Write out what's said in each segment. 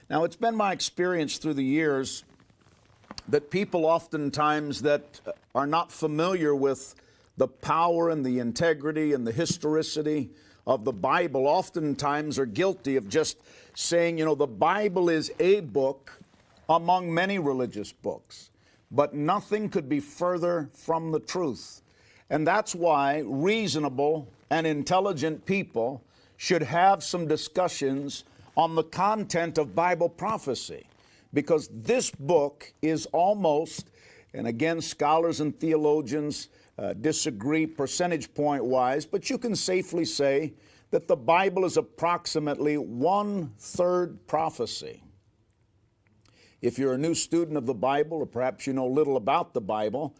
Now, it's been my experience through the years that people oftentimes that are not familiar with the power and the integrity and the historicity of the Bible oftentimes are guilty of just saying, you know, the Bible is a book among many religious books, but nothing could be further from the truth. And that's why reasonable and intelligent people should have some discussions on the content of Bible prophecy, because this book is almost, and again, scholars and theologians disagree percentage point wise, but you can safely say that the Bible is approximately 1/3 prophecy. If you're a new student of the Bible, or perhaps you know little about the Bible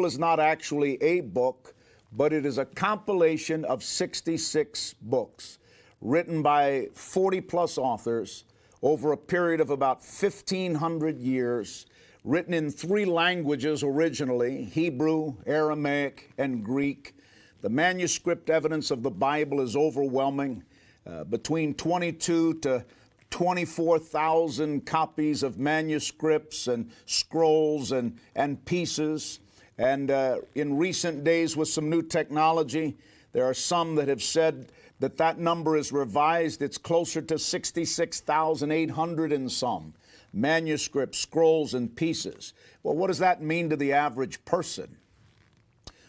is not actually a book, but it is a compilation of 66 books written by 40-plus authors over a period of about 1,500 years, written in 3 languages originally, Hebrew, Aramaic, and Greek. The manuscript evidence of the Bible is overwhelming, between 22 to 24,000 copies of manuscripts and scrolls and pieces. And in recent days with some new technology, there are some that have said that that number is revised. It's closer to 66,800 and some manuscripts, scrolls, and pieces. Well, what does that mean to the average person?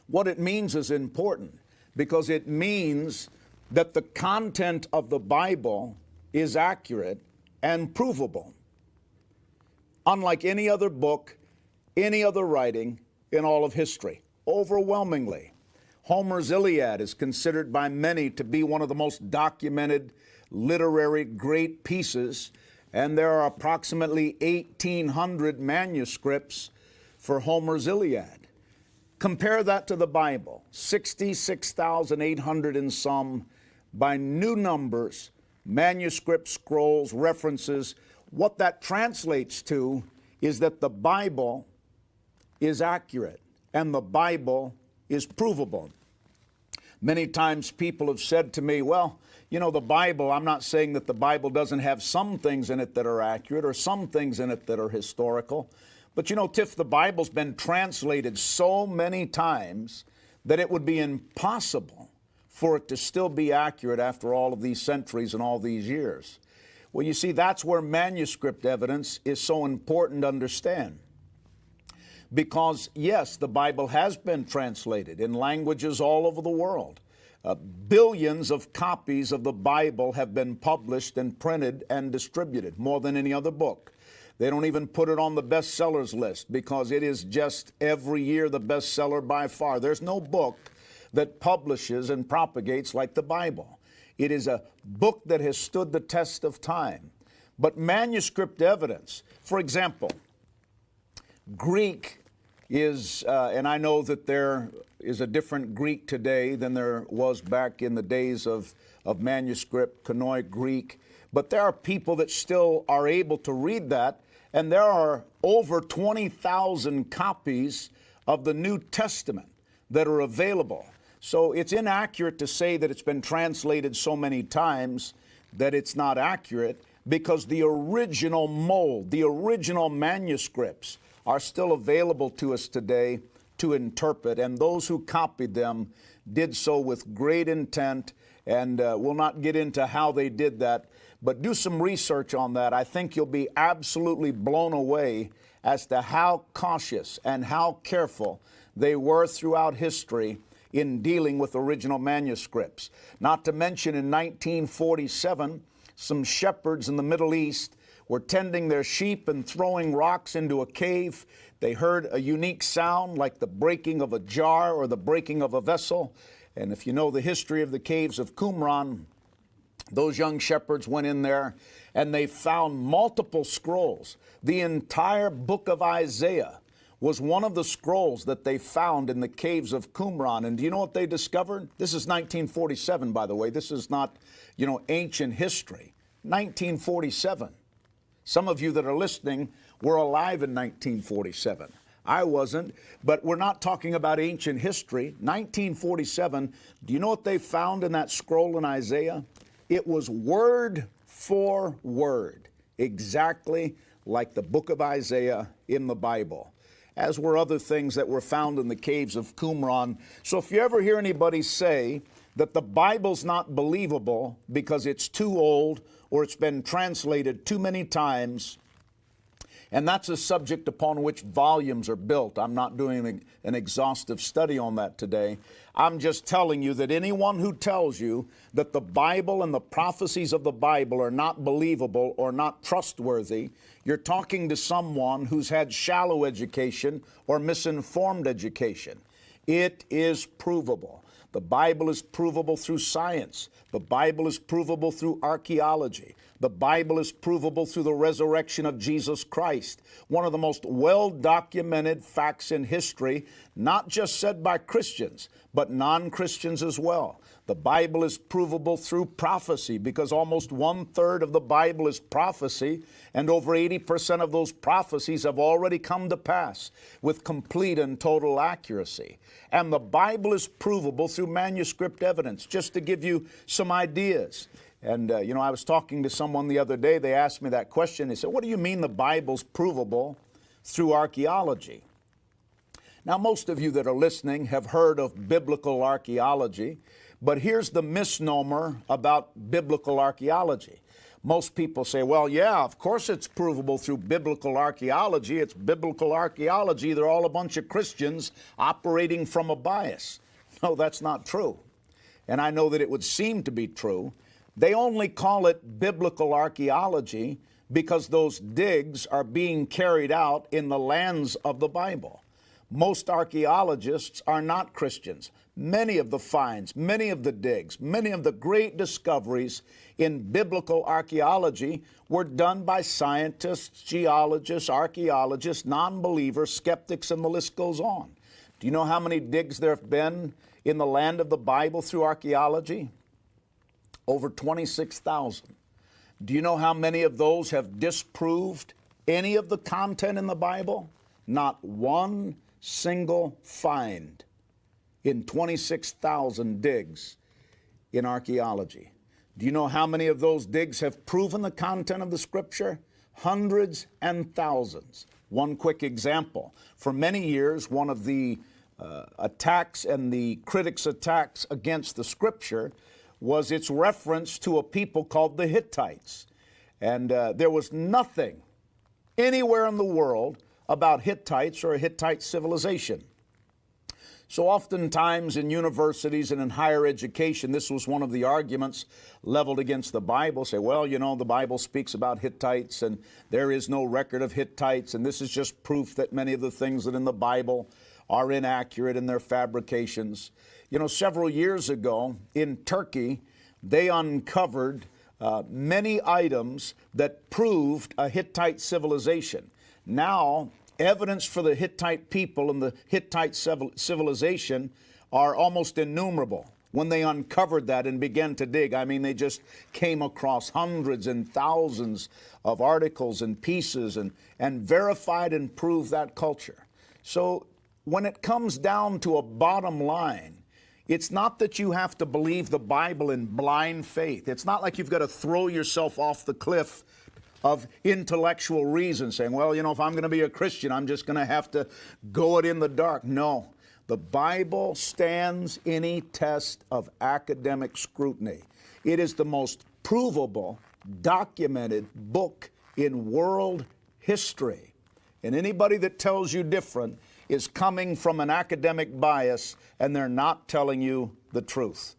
What it means is important, because it means that the content of the Bible is accurate and provable. Unlike any other book, any other writing in all of history, overwhelmingly. Homer's Iliad is considered by many to be one of the most documented literary great pieces, and there are approximately 1,800 manuscripts for Homer's Iliad. Compare that to the Bible, 66,800 and some by new numbers, manuscripts, scrolls, references. What that translates to is that the Bible is accurate and the Bible is provable. Many times people have said to me, well, you know, the Bible, I'm not saying that the Bible doesn't have some things in it that are accurate or some things in it that are historical, but you know, Tiff, the Bible's been translated so many times that it would be impossible for it to still be accurate after all of these centuries and all these years. Well, you see, that's where manuscript evidence is so important to understand. Because, yes, the Bible has been translated in languages all over the world. Billions of copies of the Bible have been published and printed and distributed, more than any other book. They don't even put it on the bestsellers list because it is just every year the bestseller by far. There's no book that publishes and propagates like the Bible. It is a book that has stood the test of time. But manuscript evidence, for example, Greek is, and I know that there is a different Greek today than there was back in the days of manuscript, Koine Greek, but there are people that still are able to read that, and there are over 20,000 copies of the New Testament that are available. So it's inaccurate to say that it's been translated so many times that it's not accurate, because the original mold, the original manuscripts are still available to us today to interpret, and those who copied them did so with great intent, and we'll not get into how they did that, but do some research on that. I think you'll be absolutely blown away as to how cautious and how careful they were throughout history in dealing with original manuscripts. Not to mention in 1947, some shepherds in the Middle East were tending their sheep and throwing rocks into a cave. They heard a unique sound like the breaking of a jar or the breaking of a vessel. And if you know the history of the caves of Qumran, those young shepherds went in there and they found multiple scrolls. The entire book of Isaiah was one of the scrolls that they found in the caves of Qumran. And do you know what they discovered? This is 1947, by the way. This is not, you know, ancient history. 1947. Some of you that are listening were alive in 1947. I wasn't, but we're not talking about ancient history. 1947, do you know what they found in that scroll in Isaiah? It was word for word. exactly like the book of Isaiah in the Bible, as were other things that were found in the caves of Qumran. So if you ever hear anybody say that the Bible's not believable because it's too old or it's been translated too many times, and that's a subject upon which volumes are built. I'm not doing an exhaustive study on that today. I'm just telling you that anyone who tells you that the Bible and the prophecies of the Bible are not believable or not trustworthy, you're talking to someone who's had shallow education or misinformed education. It is provable. The Bible is provable through science. The Bible is provable through archaeology. The Bible is provable through the resurrection of Jesus Christ. One of the most well-documented facts in history, not just said by Christians, but non-Christians as well. The Bible is provable through prophecy because almost 1/3 of the Bible is prophecy, and over 80% of those prophecies have already come to pass with complete and total accuracy. And the Bible is provable through manuscript evidence, just to give you some ideas. And, I was talking to someone the other day. They asked me that question. They said, what do you mean the Bible's provable through archaeology? Now, most of you that are listening have heard of biblical archaeology, but here's the misnomer about biblical archaeology. Most people say, well, yeah, of course it's provable through biblical archaeology. It's biblical archaeology. They're all a bunch of Christians operating from a bias. No, that's not true. And I know that it would seem to be true. They only call it biblical archaeology because those digs are being carried out in the lands of the Bible. Most archaeologists are not Christians. Many of the finds, many of the digs, many of the great discoveries in biblical archaeology were done by scientists, geologists, archaeologists, non-believers, skeptics, and the list goes on. Do you know how many digs there have been in the land of the Bible through archaeology? Over 26,000. Do you know how many of those have disproved any of the content in the Bible? Not one single find in 26,000 digs in archaeology. Do you know how many of those digs have proven the content of the Scripture? Hundreds and thousands. One quick example. For many years, one of the attacks and the critics' attacks against the Scripture was its reference to a people called the Hittites. And there was nothing anywhere in the world about Hittites or a Hittite civilization. So oftentimes in universities and in higher education, this was one of the arguments leveled against the Bible. Say, well, the Bible speaks about Hittites and there is no record of Hittites, and this is just proof that many of the things that in the Bible are inaccurate in their fabrications. Several years ago in Turkey, they uncovered many items that proved a Hittite civilization. Now, evidence for the Hittite people and the Hittite civilization are almost innumerable. When they uncovered that and began to dig, they just came across hundreds and thousands of articles and pieces and verified and proved that culture. So when it comes down to a bottom line, it's not that you have to believe the Bible in blind faith. It's not like you've got to throw yourself off the cliff of intellectual reason, saying, well, if I'm going to be a Christian, I'm just going to have to go it in the dark. No, the Bible stands any test of academic scrutiny. It is the most provable, documented book in world history. And anybody that tells you different is coming from an academic bias, and they're not telling you the truth.